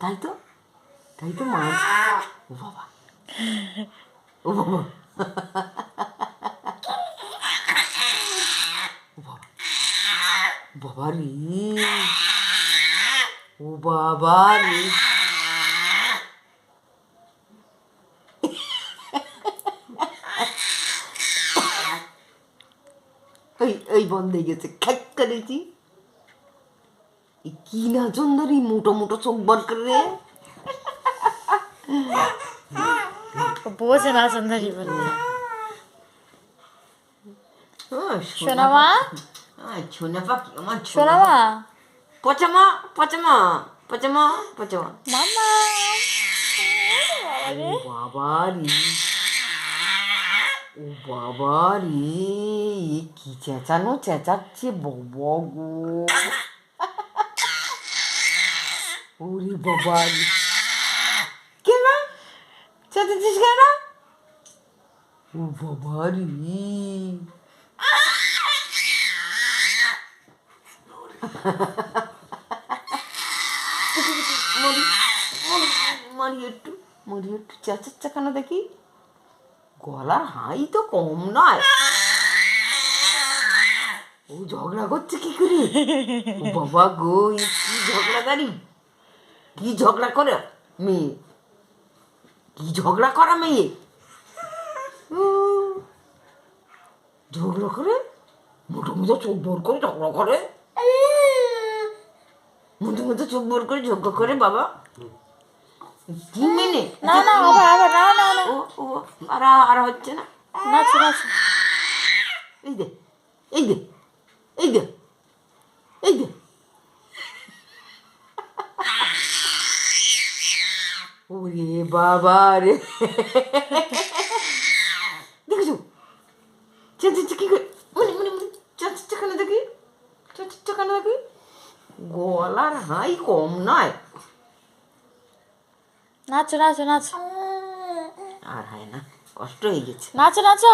তাই তো মাছ। ও বাবা, ও বাবা, বাবা রে, ও বাবা রে। এই বন্ধ হয়ে গেছে, খ্যাক করেছি। কি না সুন্দরী, মোটো মোটো চোখ বর করে। বোঝে না সুন্দরী বললে। সোনা মা, সোনা পাখি আমার, সোনা মা, পচামা পচামা পচামা পচামা। মামা। ও বাবা রে, ও বাবা রে, কি চেঁচানো চেঁচাচ্ছে বাবা গো। ওরে বাবা রে, কেন চেঁচাচ্ছিস কেন? ও বাবা রে, মরি একটু চেঁচাচ্ছে কেন দেখি? গলার হাই তো কম নয়। ও ঝগড়া করছে কি করে? ও বাবা গো, কি ঝগড়াদারি, কি ঝগড়া করে মেয়ে, কি ঝগড়া করা মেয়ে। ঝগড়া করে, মোটো মোটো চোখ বর করে ঝগড়া করে, মোটো মোটো চোখ বর করে ঝগড়া করে বাবা। কি মেনে না না, আবার না না না, ও ও আর হচ্ছে না। নাচো নাচো। এই দে, এই দে, এই দে, এই দে। ওরে বাবা রে, দেখেছো চেঁচাচ্ছে কি করে? মনে মনে মনে চেঁচাচ্ছে কেন দেখি, চেঁচাচ্ছে কেন দেখি? গলার হাই কম নয়। নাচো নাচো নাচো, আর হয় না, কষ্ট হয়ে গেছে। নাচো নাচো।